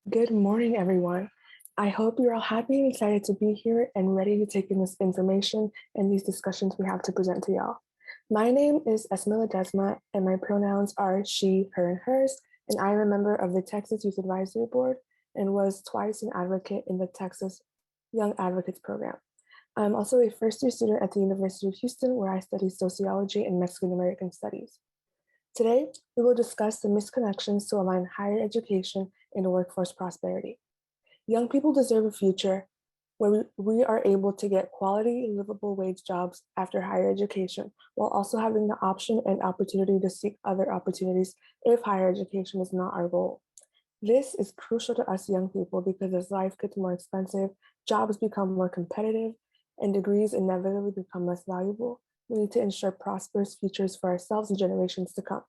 Good morning, everyone. I hope you're all happy and excited to be here and ready to take in this information and these discussions we have to present to y'all. My name is Esma Ledesma, and my pronouns are she, her, and hers, and I am a member of the Texas Youth Advisory Board and was twice an advocate in the Texas Young Advocates Program. I'm also a first-year student at the University of Houston, where I study sociology and Mexican American studies. Today, we will discuss the misconnections to align higher education and workforce prosperity. Young people deserve a future where we are able to get quality, livable wage jobs after higher education, while also having the option and opportunity to seek other opportunities if higher education is not our goal. This is crucial to us young people because as life gets more expensive, jobs become more competitive, and degrees inevitably become less valuable. We need to ensure prosperous futures for ourselves and generations to come.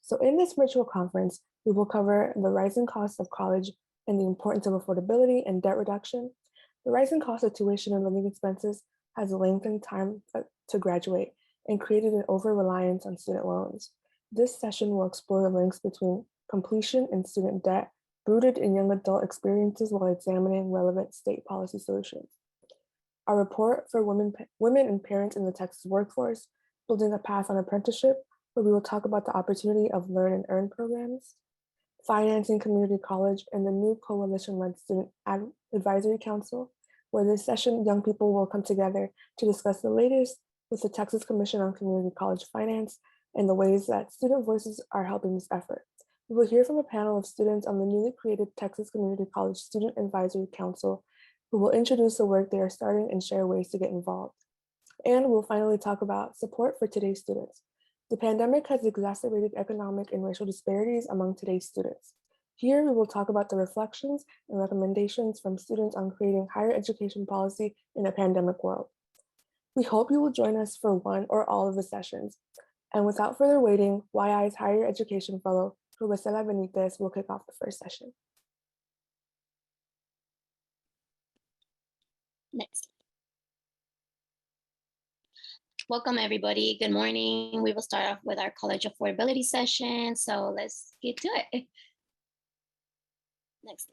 So in this virtual conference, we will cover the rising costs of college and the importance of affordability and debt reduction. The rising cost of tuition and living expenses has lengthened time to graduate and created an over-reliance on student loans. This session will explore the links between completion and student debt rooted in young adult experiences while examining relevant state policy solutions. Our report for women and parents in the Texas workforce, building a path on apprenticeship, where we will talk about the opportunity of learn and earn programs, financing community college, and the new coalition-led student advisory council, where this session, young people will come together to discuss the latest with the Texas Commission on Community College Finance and the ways that student voices are helping this effort. We will hear from a panel of students on the newly created Texas Community College Student Advisory Council, who will introduce the work they are starting and share ways to get involved. And we'll finally talk about support for today's students. The pandemic has exacerbated economic and racial disparities among today's students. Here, we will talk about the reflections and recommendations from students on creating higher education policy in a pandemic world. We hope you will join us for one or all of the sessions. And without further waiting, YI's Higher Education Fellow, Rubicela Benitez, will kick off the first session. Next. Welcome everybody, good morning. We will start off with our college affordability session. So let's get to it. Next.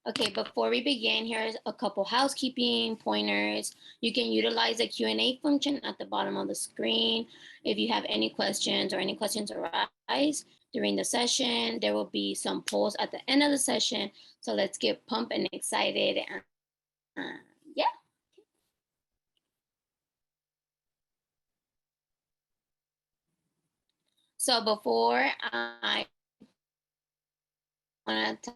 Okay, before we begin, here's a couple housekeeping pointers. You can utilize the Q&A function at the bottom of the screen. If you have any questions or any questions arise during the session, there will be some polls at the end of the session. So let's get pumped and excited. Yeah. So before I want to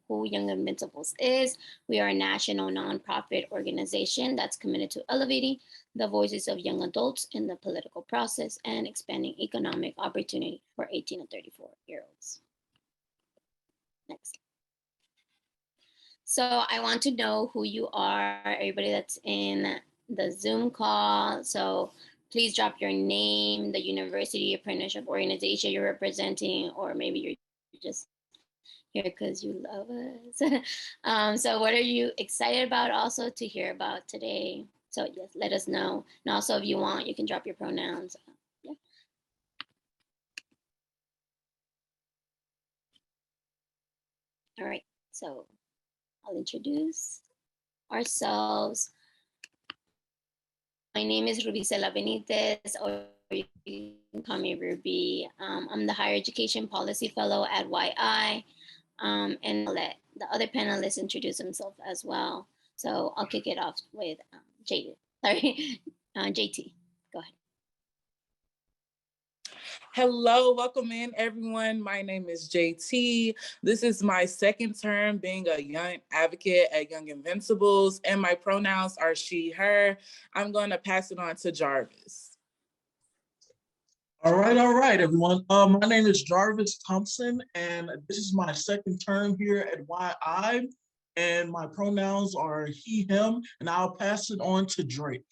who Young Invincibles is. We are a national nonprofit organization that's committed to elevating the voices of young adults in the political process and expanding economic opportunity for 18 to 34-year-olds. Next. So I want to know who you are, everybody that's in the Zoom call. So please drop your name, the university, apprenticeship organization you're representing, or maybe you're just here because you love us. So what are you excited about also to hear about today? So yes, let us know. And also if you want, you can drop your pronouns. Yeah. All right, so I'll introduce ourselves. My name is Rubicela Benitez, or you can call me Ruby. I'm the Higher Education Policy Fellow at YI. And I'll let the other panelists introduce themselves as well. So I'll kick it off with JT. Go ahead. Hello, welcome in everyone. My name is JT. This is my second term being a young advocate at Young Invincibles, and my pronouns are she, her. I'm going to pass it on to Jarvis. All right, everyone. My name is Jarvis Thompson, and this is my second term here at YI, and my pronouns are he, him, and I'll pass it on to Drake.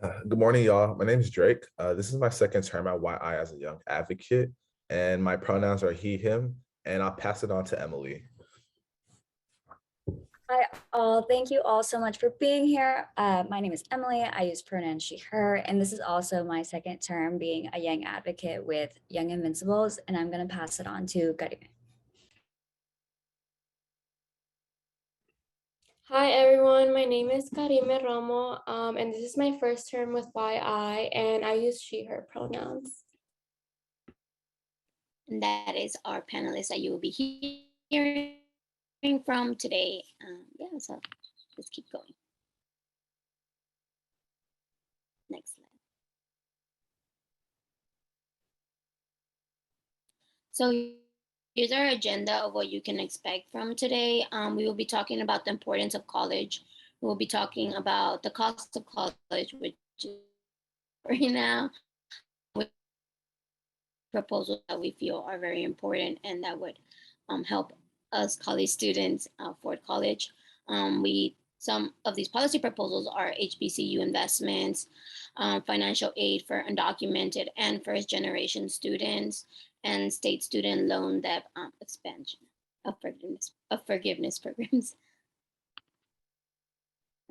Good morning, y'all. My name is Drake. This is my second term at YI as a young advocate, and my pronouns are he, him, and I'll pass it on to Emily. Hi all, thank you all so much for being here. My name is Emily, I use pronouns she, her, and this is also my second term being a young advocate with Young Invincibles, and I'm gonna pass it on to Karime. Hi everyone, my name is Karime Romo, and this is my first term with YI, and I use she, her pronouns. And that is our panelists that you will be hearing from today. Yeah, so let's keep going. Next slide. So here's our agenda of what you can expect from today. We will be talking about the importance of college. We'll be talking about the cost of college, which is right now, with proposals that we feel are very important and that would help us college students afford college. Some of these policy proposals are HBCU investments, financial aid for undocumented and first generation students, and state student loan debt expansion of forgiveness programs.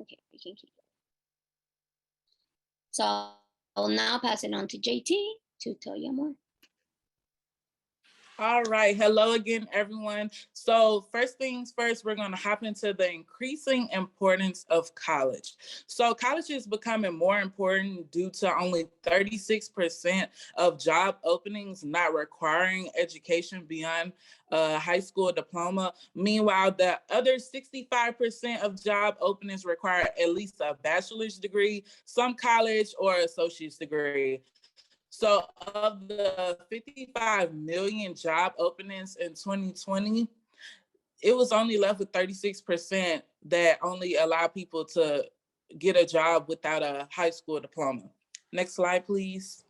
Okay, we can keep going. So I'll now pass it on to JT to tell you more. All right. Hello again, everyone. So first things first, we're going to hop into the increasing importance of college. So college is becoming more important due to only 36% of job openings not requiring education beyond a high school diploma. Meanwhile, the other 65% of job openings require at least a bachelor's degree, some college or associate's degree. So of the 55 million job openings in 2020, it was only left with 36% that only allow people to get a job without a high school diploma. Next slide, please.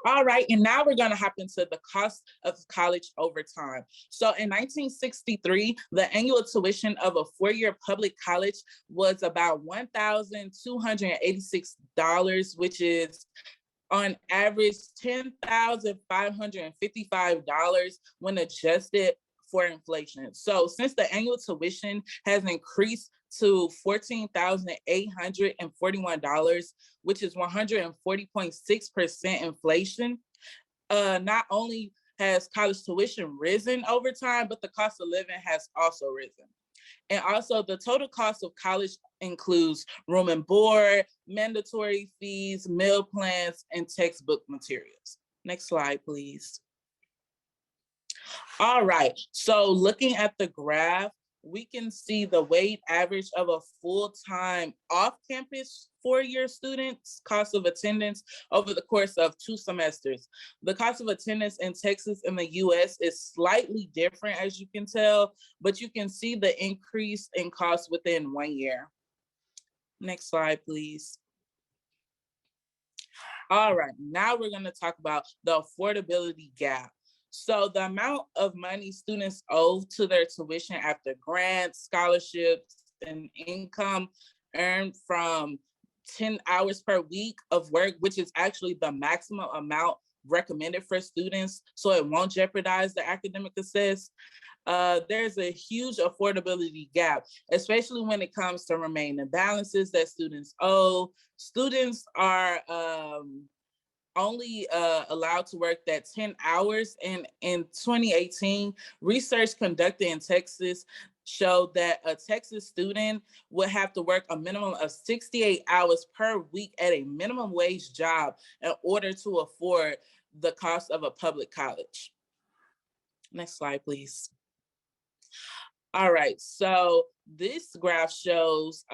All right, and now we're going to hop into the cost of college over time. So in 1963, the annual tuition of a four-year public college was about $1,286, which is on average $10,555 when adjusted for inflation. So since the annual tuition has increased to $14,841, which is 140.6% inflation, not only has college tuition risen over time, but the cost of living has also risen. And also the total cost of college includes room and board, mandatory fees, meal plans, and textbook materials. Next slide, please. All right, so looking at the graph, we can see the weighted average of a full-time off-campus four-year student's cost of attendance over the course of 2 semesters. The cost of attendance in Texas and the US is slightly different, as you can tell, but you can see the increase in cost within 1 year. Next slide, please. All right, now we're gonna talk about the affordability gap. So the amount of money students owe to their tuition after grants, scholarships, and income earned from 10 hours per week of work, which is actually the maximum amount recommended for students, so it won't jeopardize their academic success. There's a huge affordability gap, especially when it comes to remaining balances that students owe. Students are only allowed to work that 10 hours. And in 2018, research conducted in Texas showed that a Texas student would have to work a minimum of 68 hours per week at a minimum wage job in order to afford the cost of a public college. Next slide, please. All right, so this graph shows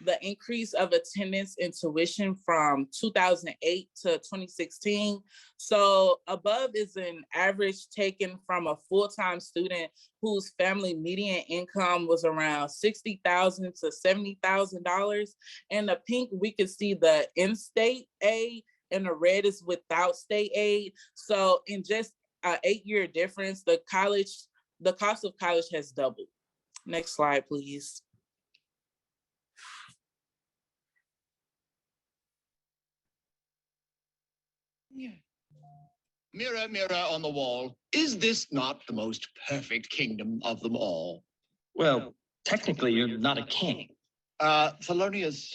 the increase of attendance and tuition from 2008 to 2016. So above is an average taken from a full-time student whose family median income was around $60,000 to $70,000. In the pink, we can see the in-state aid, and the red is without state aid. So in just an 8-year difference, the cost of college has doubled. Next slide, please. Mirror, mirror on the wall, is this not the most perfect kingdom of them all? Well, technically, you're not a king. Thelonious,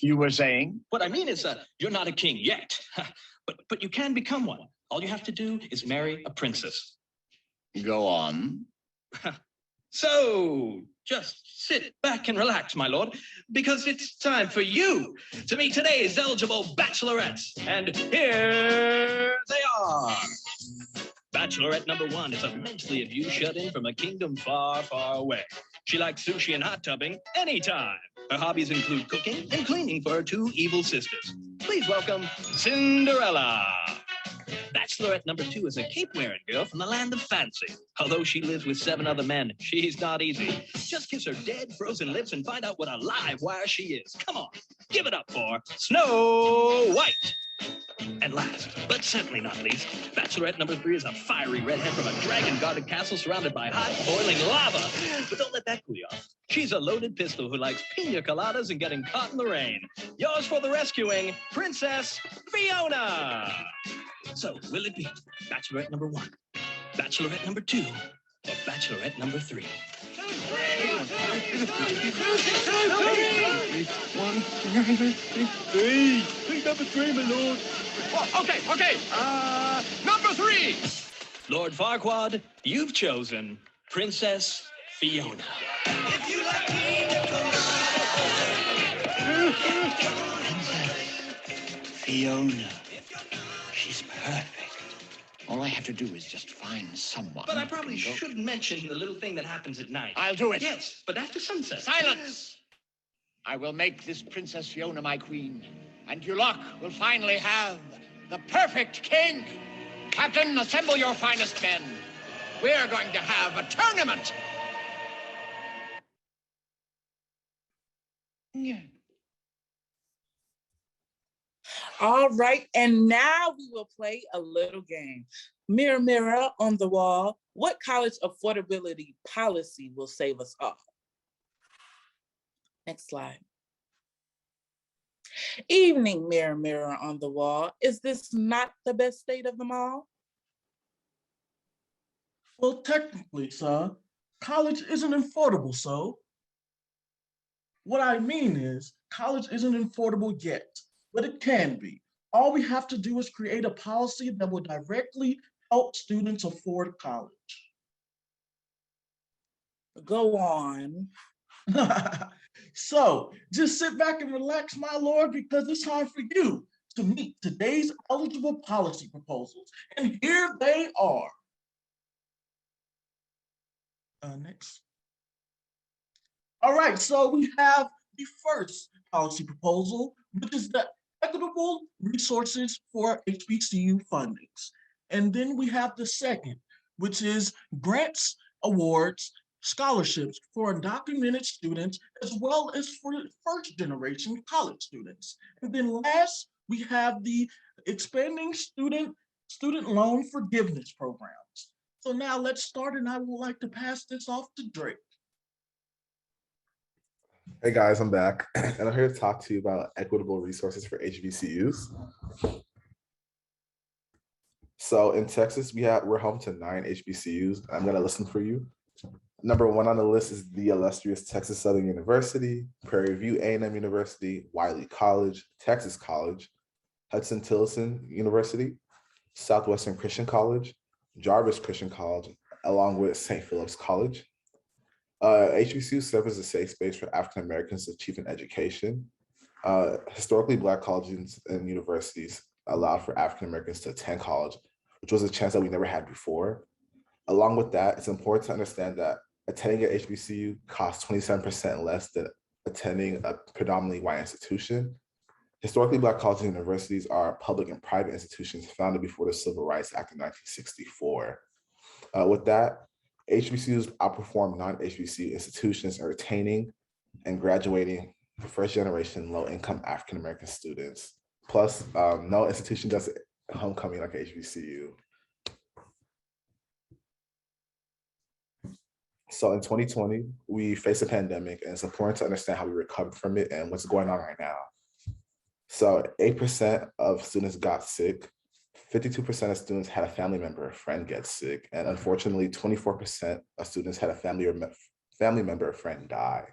you were saying? What I mean is, you're not a king yet, but you can become one. All you have to do is marry a princess. Go on. So, just sit back and relax, my lord, because it's time for you to meet today's eligible bachelorettes. And here they are. Bachelorette number 1 is a mentally abused shut-in from a kingdom far, far away. She likes sushi and hot tubbing anytime. Her hobbies include cooking and cleaning for her 2 evil sisters. Please welcome Cinderella. Bachelorette number 2 is a cape-wearing girl from the land of fancy. Although she lives with 7 other men, she's not easy. Just kiss her dead, frozen lips and find out what a live wire she is. Come on, give it up for Snow White. And last, but certainly not least, Bachelorette number 3 is a fiery redhead from a dragon-guarded castle surrounded by hot, boiling lava. But don't let that cool you off. She's a loaded pistol who likes pina coladas and getting caught in the rain. Yours for the rescuing, Princess Fiona. So, will it be Bachelorette number 1, Bachelorette number 2, or Bachelorette number 3? 3. Number 3, my lord. Oh, okay. Number 3. Lord Farquaad, you've chosen Princess Fiona. If you like Princess Fiona. She's perfect. All I have to do is just find someone. But I probably shouldn't mention the little thing that happens at night. I'll do it. Yes, but after sunset. Silence! I will make this Princess Fiona my queen, and Yulok will finally have the perfect king. Captain, assemble your finest men. We're going to have a tournament. All right, and now we will play a little game. Mirror, mirror on the wall, what college affordability policy will save us all? Next slide. Evening, mirror, mirror on the wall, is this not the best state of them all? Well, technically, sir, college isn't affordable, so. What I mean is, college isn't affordable yet, but it can be. All we have to do is create a policy that will directly help students afford college. Go on. So, just sit back and relax, my lord, because it's time for you to meet today's eligible policy proposals. And here they are. Next. All right, so we have the first policy proposal, which is the equitable resources for HBCU fundings. And then we have the second, which is grants, awards, scholarships for undocumented students, as well as for first generation college students. And then last, we have the expanding student loan forgiveness programs. So now let's start, and I would like to pass this off to Drake. Hey guys, I'm back, and I'm here to talk to you about equitable resources for HBCUs. So in Texas, we're home to 9 HBCUs. I'm gonna listen for you. Number 1 on the list is the illustrious Texas Southern University, Prairie View A&M University, Wiley College, Texas College, Hudson-Tillotson University, Southwestern Christian College, Jarvis Christian College, along with St. Philip's College. HBCUs serve as a safe space for African Americans to achieve an education. Historically, Black colleges and universities allowed for African Americans to attend college, which was a chance that we never had before. Along with that, it's important to understand that attending an HBCU costs 27% less than attending a predominantly white institution. Historically, Black colleges and universities are public and private institutions founded before the Civil Rights Act of 1964. With that, HBCUs outperform non-HBCU institutions in retaining and graduating the first generation low-income African-American students. Plus, no institution does homecoming like HBCU. So in 2020, we faced a pandemic, and it's important to understand how we recovered from it and what's going on right now. So 8% of students got sick, 52% of students had a family member or friend get sick, and unfortunately, 24% of students had a family member or friend die.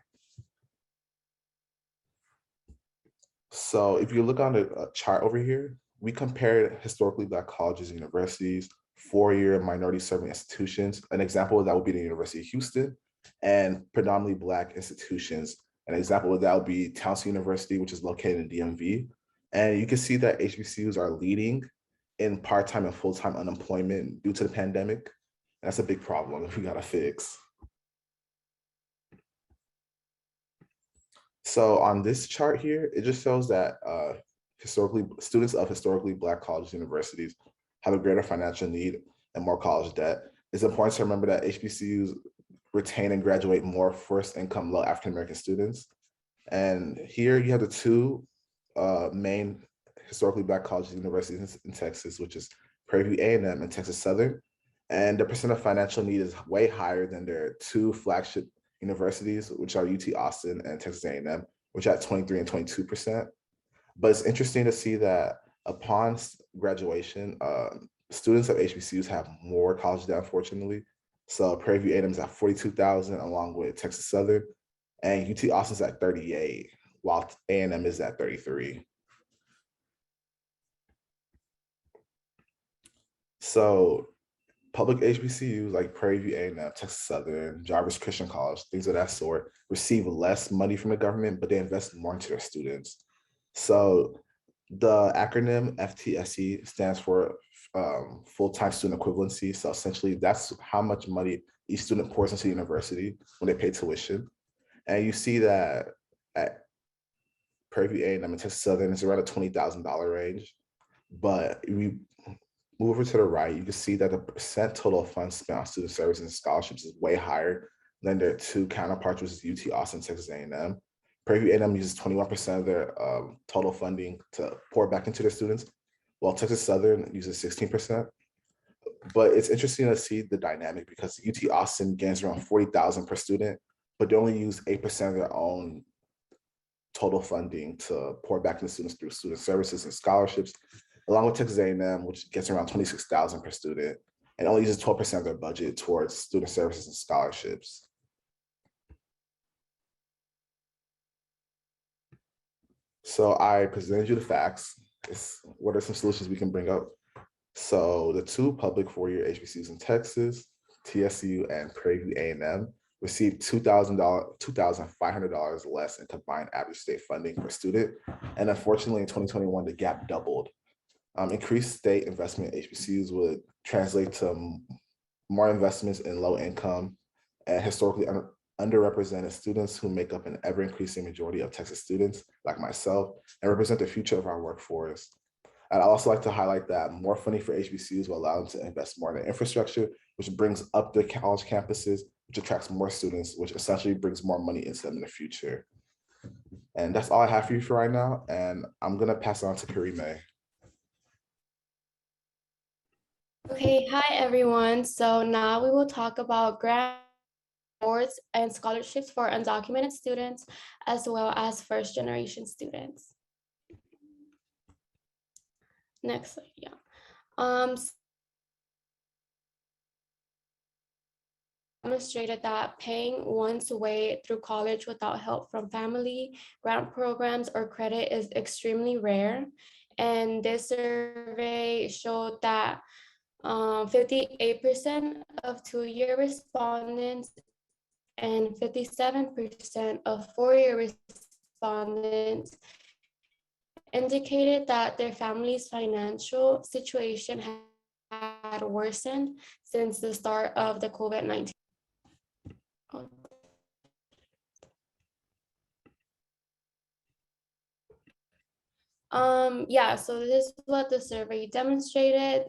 So if you look on the chart over here, we compared historically Black colleges and universities four-year minority serving institutions. An example of that would be the University of Houston, and predominantly Black institutions. An example of that would be Towson University, which is located in DMV. And you can see that HBCUs are leading in part-time and full-time unemployment due to the pandemic. That's a big problem we gotta fix. So on this chart here, it just shows that students of historically Black colleges and universities have a greater financial need and more college debt. It's important to remember that HBCUs retain and graduate more first income low African American students. And here you have the two main historically Black colleges and universities in Texas, which is Prairie View A&M and Texas Southern. And the percent of financial need is way higher than their two flagship universities, which are UT Austin and Texas A&M, which are at 23 and 22%. But it's interesting to see that upon graduation, students of HBCUs have more college debt, unfortunately. So Prairie View A&M is at 42,000, along with Texas Southern, and UT Austin's at 38, while A&M is at 33. So public HBCUs like Prairie View A&M, Texas Southern, Jarvis Christian College, things of that sort, receive less money from the government, but they invest more into their students. So the acronym FTSE stands for full-time student equivalency. So essentially that's how much money each student pours into the university when they pay tuition. And you see that at Prairie View A&M and Texas Southern, it's around a $20,000 range. But if we move over to the right, you can see that the percent total funds spent on student services and scholarships is way higher than their two counterparts, which is UT Austin, Texas A&M. Prairie View A&M uses 21% of their total funding to pour back into their students, while Texas Southern uses 16%. But it's interesting to see the dynamic because UT Austin gains around 40,000 per student, but they only use 8% of their own total funding to pour back into students through student services and scholarships, along with Texas A&M, which gets around 26,000 per student, and only uses 12% of their budget towards student services and scholarships. So I presented you the facts. What are some solutions we can bring up? So the two public four-year HBCUs in Texas, TSU and Prairie View A&M, received $2,500 less in combined average state funding per student. And unfortunately, in 2021, the gap doubled. Increased state investment in HBCUs would translate to more investments in low income and historically underrepresented students who make up an ever-increasing majority of Texas students like myself and represent the future of our workforce. I'd also like to highlight that more funding for HBCUs will allow them to invest more in the infrastructure, which brings up the college campuses, which attracts more students, which essentially brings more money into them in the future. And that's all I have for you for right now. And I'm gonna pass it on to Karime. Okay, hi everyone. So now we will talk about grant awards and scholarships for undocumented students as well as first generation students. Next slide, yeah. Demonstrated that paying one's way through college without help from family, grant programs, or credit is extremely rare. And this survey showed that 58% of two-year respondents and 57% of four-year respondents indicated that their family's financial situation had worsened since the start of the COVID-19. Yeah, so this is what the survey demonstrated.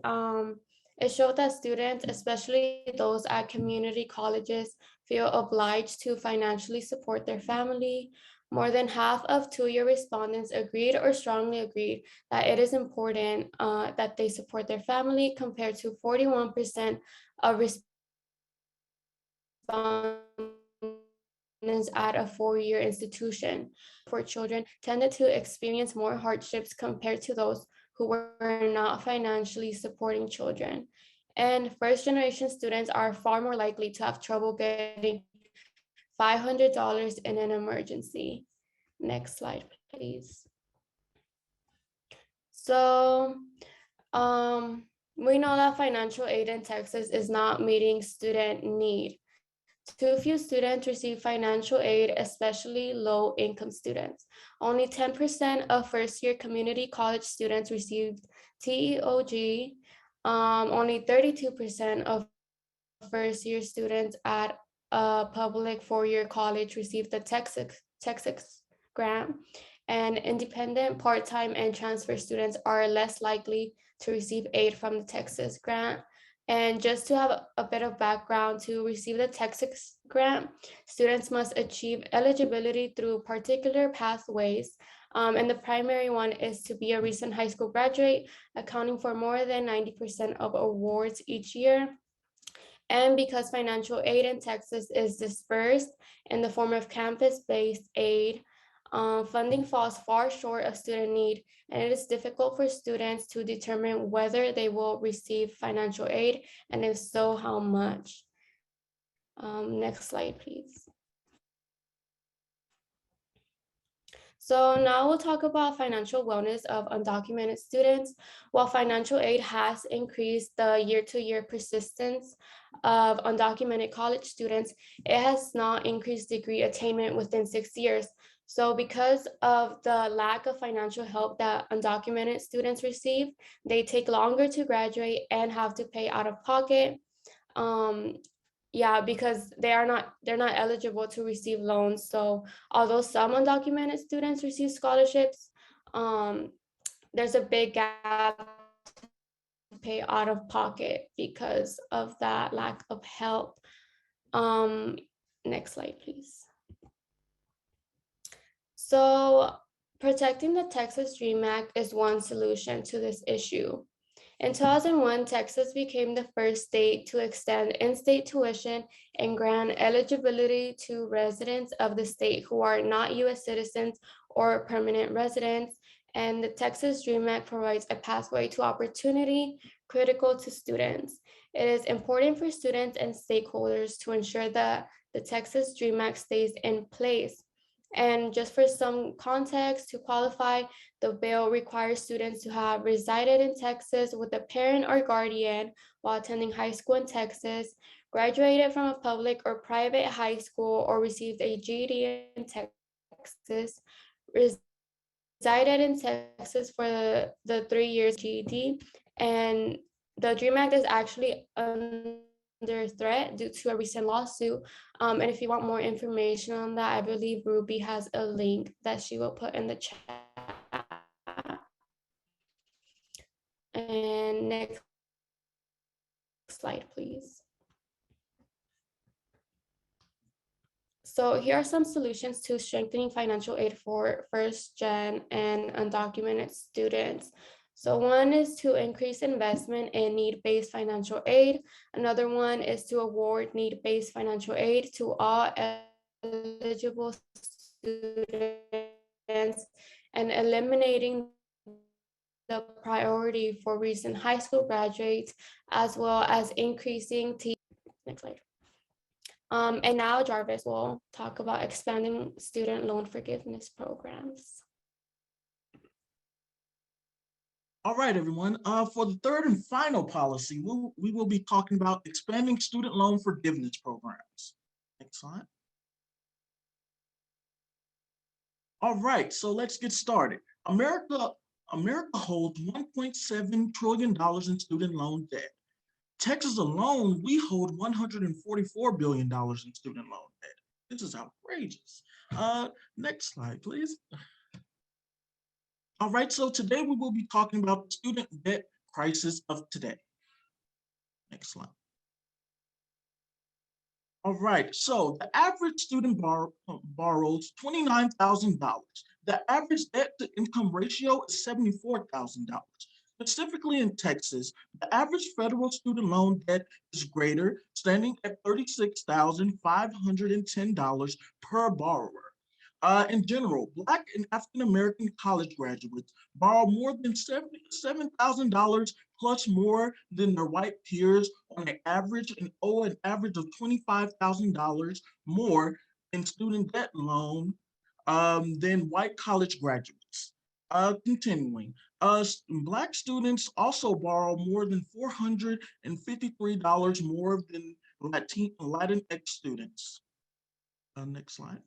It showed that students, especially those at community colleges, feel obliged to financially support their family. More than half of two-year respondents agreed or strongly agreed that it is important that they support their family, compared to 41% of respondents at a four-year institution. For children tended to experience more hardships compared to those who were not financially supporting children. And first-generation students are far more likely to have trouble getting $500 in an emergency. Next slide, please. So We know that financial aid in Texas is not meeting student need. Too few students receive financial aid, especially low-income students. Only 10% of first-year community college students received TEOG. Only 32% of first-year students at a public four-year college received the Texas grant. And independent, part-time, and transfer students are less likely to receive aid from the Texas grant. And just to have a bit of background, to receive the Texas grant, students must achieve eligibility through particular pathways. And the primary one is to be a recent high school graduate, accounting for more than 90% of awards each year. And because financial aid in Texas is dispersed in the form of campus-based aid, funding falls far short of student need, and it is difficult for students to determine whether they will receive financial aid, and if so, how much. Next slide, please. So now we'll talk about financial wellness of undocumented students. While financial aid has increased the year-to-year persistence of undocumented college students, it has not increased degree attainment within 6 years. So because of the lack of financial help that undocumented students receive, they take longer to graduate and have to pay out of pocket. Yeah, because they're not eligible to receive loans. So although some undocumented students receive scholarships, there's a big gap to pay out of pocket because of that lack of help. Next slide, please. So protecting the Texas Dream Act is one solution to this issue. In 2001, Texas became the first state to extend in-state tuition and grant eligibility to residents of the state who are not U.S. citizens or permanent residents. And the Texas Dream Act provides a pathway to opportunity critical to students. It is important for students and stakeholders to ensure that the Texas Dream Act stays in place. And just for some context, to qualify, the bill requires students to have resided in Texas with a parent or guardian while attending high school in Texas, graduated from a public or private high school, or received a GED in Texas, resided in Texas for the 3 years GED. And the DREAM Act is actually under threat due to a recent lawsuit. And if you want more information on that, I believe Ruby has a link that she will put in the chat. And next slide, please. So here are some solutions to strengthening financial aid for first-gen and undocumented students. So one is to increase investment in need-based financial aid. Another one is to award need-based financial aid to all eligible students and eliminating the priority for recent high school graduates, as well as increasing next slide. And now Jarvis will talk about expanding student loan forgiveness programs. All right, everyone. For the third and final policy, we will be talking about expanding student loan forgiveness programs. Next slide. All right, so let's get started. America holds $1.7 trillion in student loan debt. Texas alone, we hold $144 billion in student loan debt. This is outrageous. Next slide, please. All right, so today we will be talking about the student debt crisis of today. Next slide. All right, so the average student borrows $29,000. The average debt to income ratio is $74,000. Specifically in Texas, the average federal student loan debt is greater, standing at $36,510 per borrower. In general, Black and African-American college graduates borrow more than $77,000 plus more than their white peers on an average and owe an average of $25,000 more in student debt loan than white college graduates. Continuing, Black students also borrow more than $453 more than Latinx students. Next slide.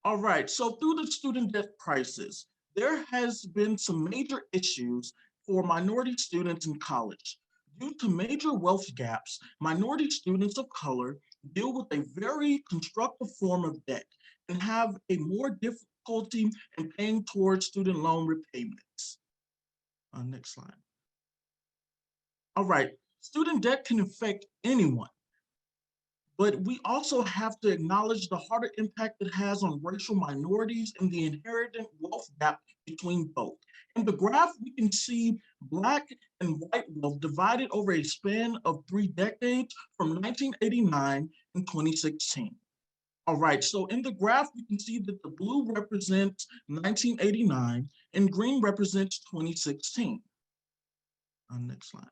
All right, so through the student debt crisis, there has been some major issues for minority students in college. Due to major wealth gaps, minority students of color deal with a very constructive form of debt and have a more difficulty in paying towards student loan repayments. Next slide. All right, student debt can affect anyone, but we also have to acknowledge the harder impact it has on racial minorities and the inherent wealth gap between both. In the graph, we can see Black and white wealth divided over a span of 3 decades from 1989 and 2016. All right, so in the graph, we can see that the blue represents 1989 and green represents 2016. Next slide.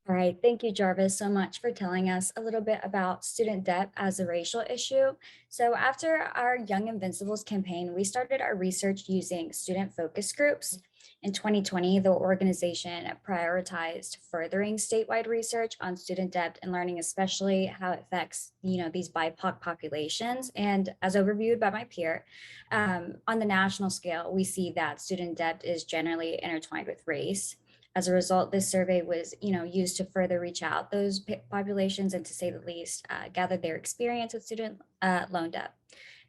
All right, thank you, Jarvis, so much for telling us a little bit about student debt as a racial issue. So after our Young Invincibles campaign, we started our research using student focus groups. In 2020, the organization prioritized furthering statewide research on student debt and learning, especially how it affects, these BIPOC populations. And as overviewed by my peer, on the national scale, we see that student debt is generally intertwined with race. As a result, this survey was, used to further reach out those populations and, to say the least, gather their experience with student loan debt.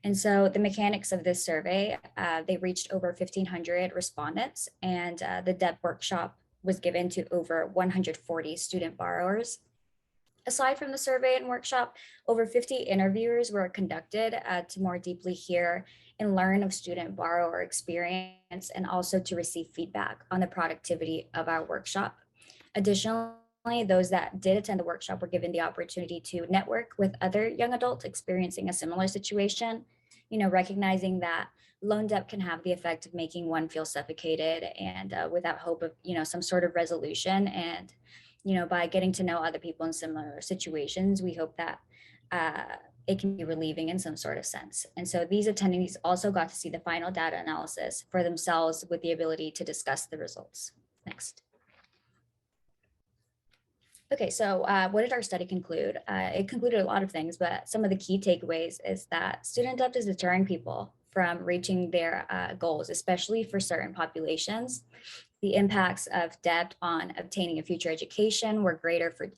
And so the mechanics of this survey, they reached over 1,500 respondents, and the debt workshop was given to over 140 student borrowers. Aside from the survey and workshop, over 50 interviewers were conducted to more deeply hear and learn of student borrower experience, and also to receive feedback on the productivity of our workshop. Additionally, those that did attend the workshop were given the opportunity to network with other young adults experiencing a similar situation, recognizing that loan debt can have the effect of making one feel suffocated and without hope of, some sort of resolution. And by getting to know other people in similar situations, we hope that it can be relieving in some sort of sense. And so these attendees also got to see the final data analysis for themselves with the ability to discuss the results. Next. Okay, so what did our study conclude? It concluded a lot of things, but some of the key takeaways is that student debt is deterring people from reaching their goals, especially for certain populations. The impacts of debt on obtaining a future education were greater for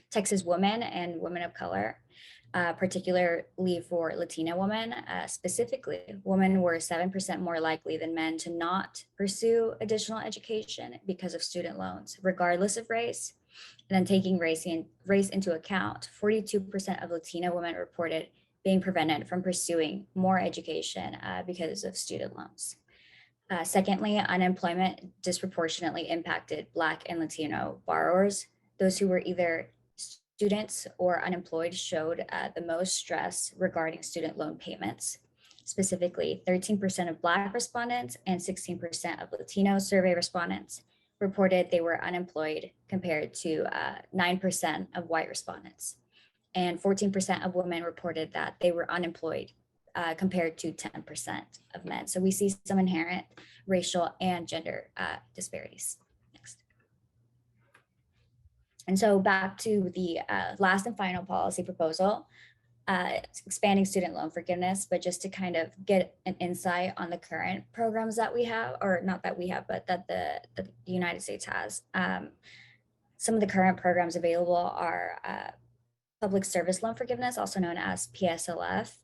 Texas women and women of color, particularly for Latina women. Specifically, women were 7% more likely than men to not pursue additional education because of student loans, regardless of race. And then taking race into account, 42% of Latina women reported being prevented from pursuing more education because of student loans. Secondly, unemployment disproportionately impacted Black and Latino borrowers. Those who were either students or unemployed showed the most stress regarding student loan payments. Specifically, 13% of Black respondents and 16% of Latino survey respondents reported they were unemployed, compared to 9% of white respondents. And 14% of women reported that they were unemployed, compared to 10% of men. So we see some inherent racial and gender disparities. Next. And so back to the last and final policy proposal, expanding student loan forgiveness, but just to kind of get an insight on the current programs that we have, or not that we have, but that the United States has. Some of the current programs available are public service loan forgiveness, also known as PSLF,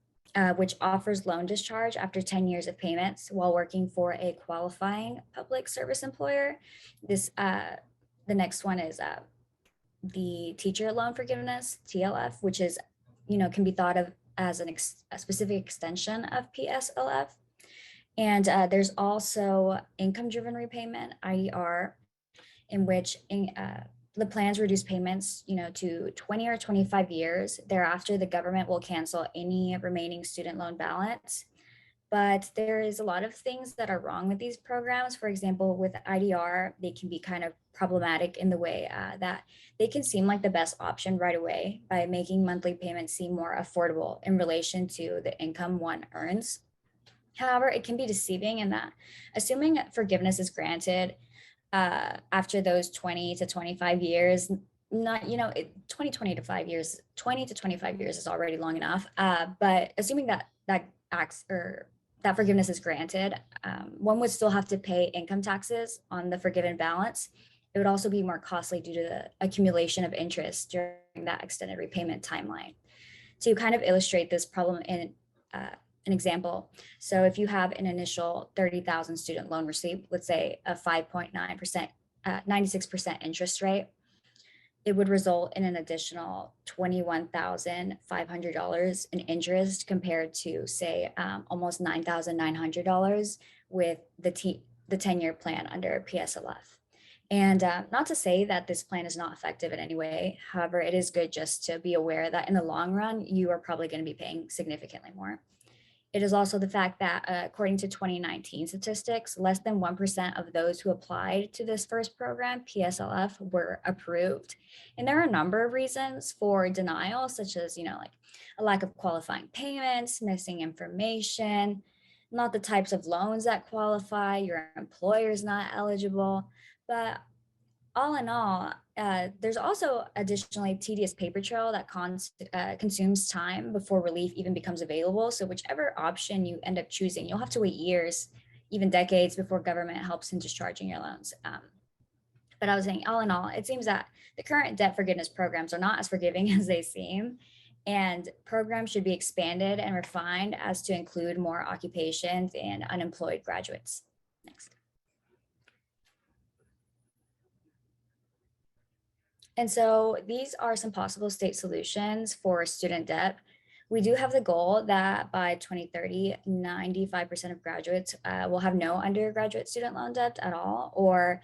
which offers loan discharge after 10 years of payments while working for a qualifying public service employer. The next one is the teacher loan forgiveness, TLF, which is, can be thought of as a specific extension of PSLF. And there's also income-driven repayment, IDR, in which the plans reduce payments, to 20 or 25 years. Thereafter, the government will cancel any remaining student loan balance. But there is a lot of things that are wrong with these programs. For example, with IDR, they can be kind of problematic in the way that they can seem like the best option right away by making monthly payments seem more affordable in relation to the income one earns. However, it can be deceiving in that assuming forgiveness is granted after those 20 to 25 years, not, 20 to 5 years, 20 to 25 years is already long enough. But assuming that acts or that forgiveness is granted, one would still have to pay income taxes on the forgiven balance. It would also be more costly due to the accumulation of interest during that extended repayment timeline. To kind of illustrate this problem in an example, so if you have an initial 30,000 student loan receipt, let's say a 5.9%, 96% interest rate, it would result in an additional $21,500 in interest compared to, say, almost $9,900 with the 10-year plan under PSLF. And not to say that this plan is not effective in any way. However, it is good just to be aware that in the long run, you are probably going to be paying significantly more. It is also the fact that according to 2019 statistics, less than 1% of those who applied to this first program, PSLF, were approved. And there are a number of reasons for denial, such as, like a lack of qualifying payments, missing information, not the types of loans that qualify, your employer's not eligible. But all in all, there's also additionally tedious paper trail that consumes time before relief even becomes available. So whichever option you end up choosing, you'll have to wait years, even decades, before government helps in discharging your loans. But I was saying, all in all, it seems that the current debt forgiveness programs are not as forgiving as they seem, and programs should be expanded and refined as to include more occupations and unemployed graduates. Next. And so these are some possible state solutions for student debt. We do have the goal that by 2030, 95% of graduates will have no undergraduate student loan debt at all, or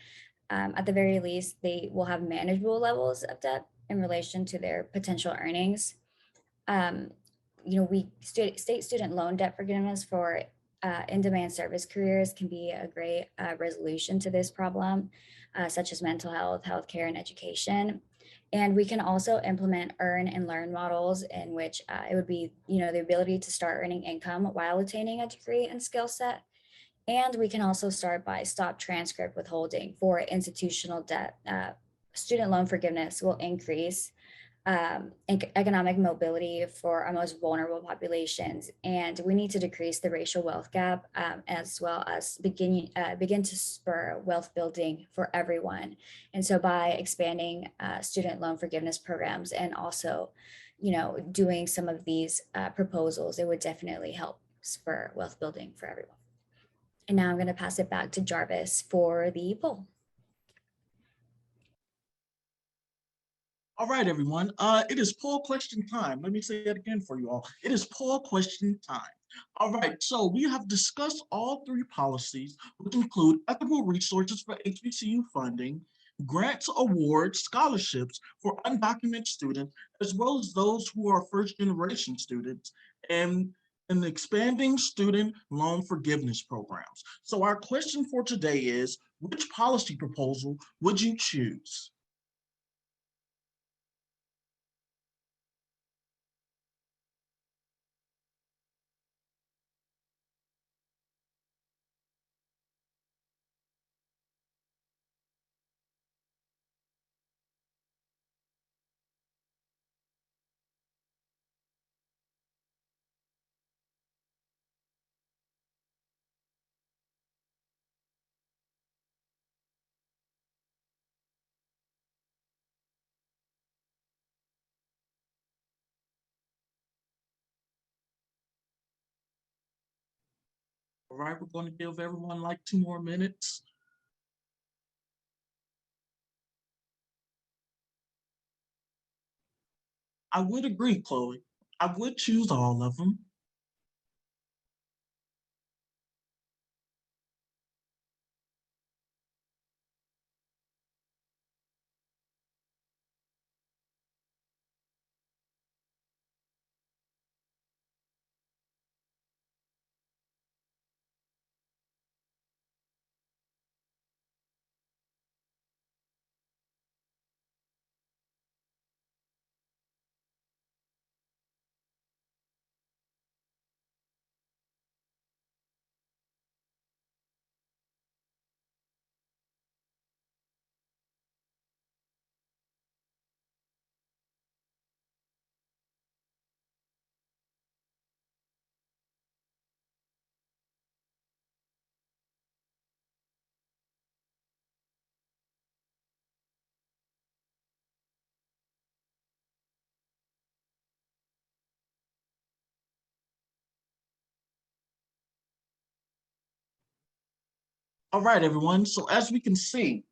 at the very least, they will have manageable levels of debt in relation to their potential earnings. State student loan debt forgiveness for in-demand service careers can be a great resolution to this problem, such as mental health, healthcare, and education. And we can also implement earn and learn models in which it would be, the ability to start earning income while attaining a degree and skill set. And we can also start by stop transcript withholding for institutional debt. Student loan forgiveness will increase economic mobility for our most vulnerable populations, and we need to decrease the racial wealth gap, as well as begin to spur wealth building for everyone. And so by expanding student loan forgiveness programs and also, doing some of these proposals, it would definitely help spur wealth building for everyone. And now I'm going to pass it back to Jarvis for the poll. All right, everyone. It is poll question time. Let me say that again for you all. It is poll question time. All right, so we have discussed all three policies, which include equitable resources for HBCU funding, grants, awards, scholarships for undocumented students, as well as those who are first-generation students, and expanding student loan forgiveness programs. So our question for today is, which policy proposal would you choose? All right, we're going to give everyone like 2 more minutes. I would agree, Chloe. I would choose all of them. All right, everyone. So as we can see,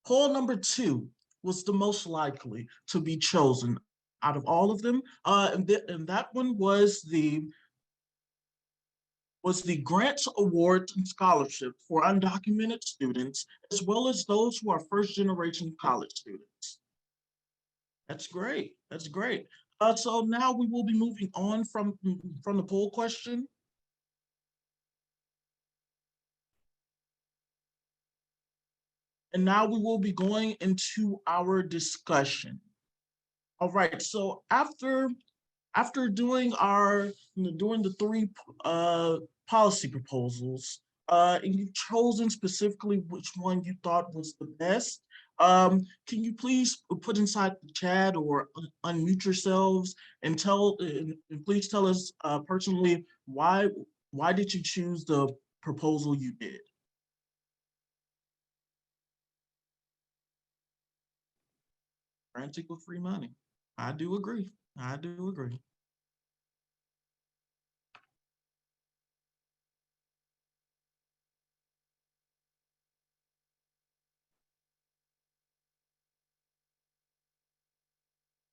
poll number 2 was the most likely to be chosen out of all of them. And that one was the grants, awards, and scholarships for undocumented students, as well as those who are first-generation college students. That's great. That's great. So now we will be moving on from the poll question. And now we will be going into our discussion. All right. So after doing the 3 policy proposals, and you've chosen specifically which one you thought was the best, can you please put inside the chat or unmute yourselves and please tell us personally why did you choose the proposal you did? Frantic with free money. I do agree. I do agree.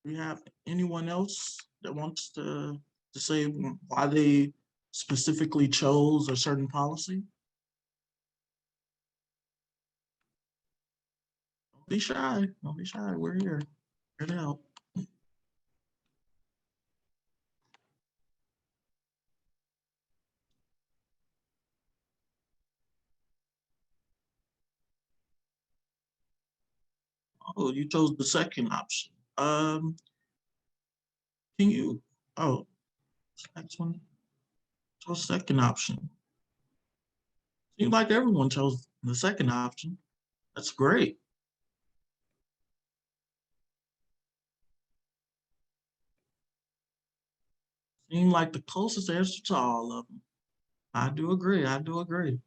Do you have anyone else that wants to say why they specifically chose a certain policy? Don't be shy. Don't be shy. We're here. Here to help. Oh, you chose the second option. Can you? Oh, next one. Chose second option. Seems like everyone chose the second option. That's great. Seemed like the closest answer to all of them. I do agree. I do agree.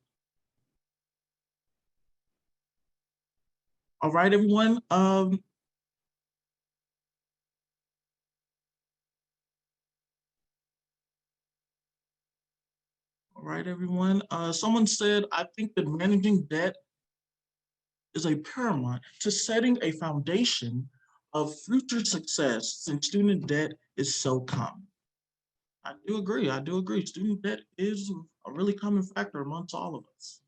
All right, everyone. All right, everyone. Someone said, I think that managing debt is a paramount to setting a foundation of future success since student debt is so common. I do agree. I do agree. Student debt is a really common factor amongst all of us.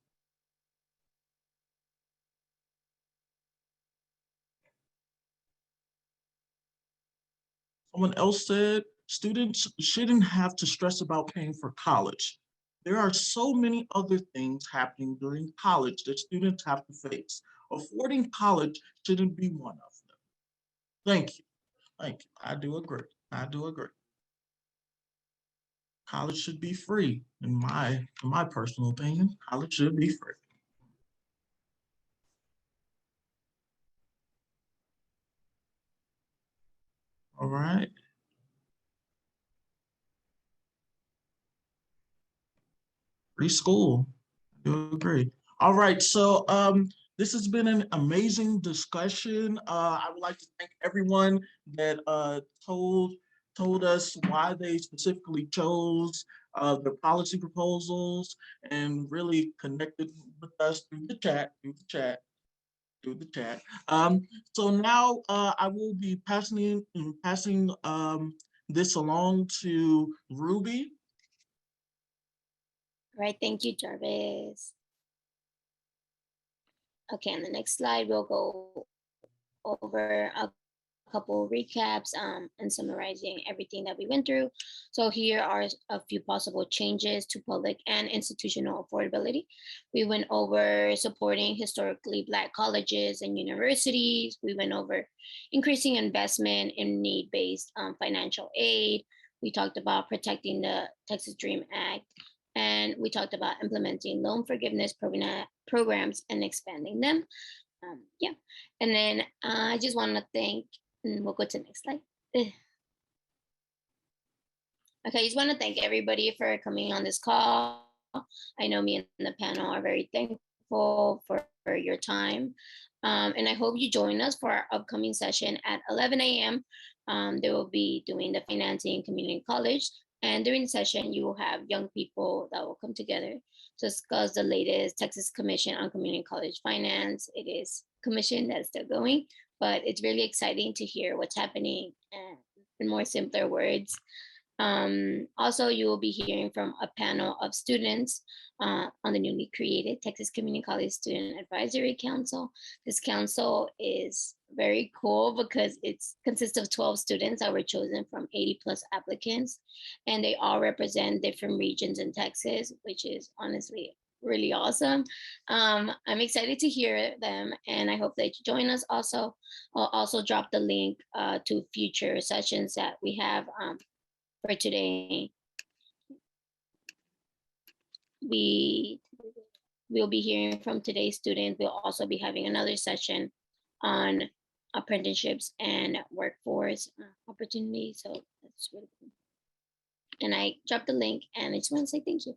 Someone else said, students shouldn't have to stress about paying for college. There are so many other things happening during college that students have to face. Affording college shouldn't be one of them. Thank you. Thank you. I do agree. I do agree. College should be free, in my personal opinion. College should be free. All right. Free school. I do agree. All right. So this has been an amazing discussion. I would like to thank everyone that told us why they specifically chose the policy proposals and really connected with us through the chat. So now I will be passing this along to Ruby. All right, thank you, Jarvis. Okay, on the next slide, we'll go over a couple recaps and summarizing everything that we went through. So here are a few possible changes to public and institutional affordability. We went over supporting historically Black colleges and universities. We went over increasing investment in need-based financial aid. We talked about protecting the Texas Dream Act. And we talked about implementing loan forgiveness programs and expanding them. Yeah, and then I just want to thank, and we'll go to the next slide. Okay, I just want to thank everybody for coming on this call. I know me and the panel are very thankful for your time. And I hope you join us for our upcoming session at 11 a.m. They will be doing the financing community college. And during the session, you will have young people that will come together to discuss the latest Texas Commission on Community College Finance. It is commission that's still going, but it's really exciting to hear what's happening in more simpler words. Also, you will be hearing from a panel of students on the newly created Texas Community College Student Advisory Council. This council is very cool because it consists of 12 students that were chosen from 80 plus applicants, and they all represent different regions in Texas, which is honestly really awesome. I'm excited to hear them, and I hope that you join us. Also, I'll also drop the link to future sessions that we have for today. We'll be hearing from today's students. We'll also be having another session on apprenticeships and workforce opportunities. So that's really cool. And I dropped the link, and I just want to say thank you.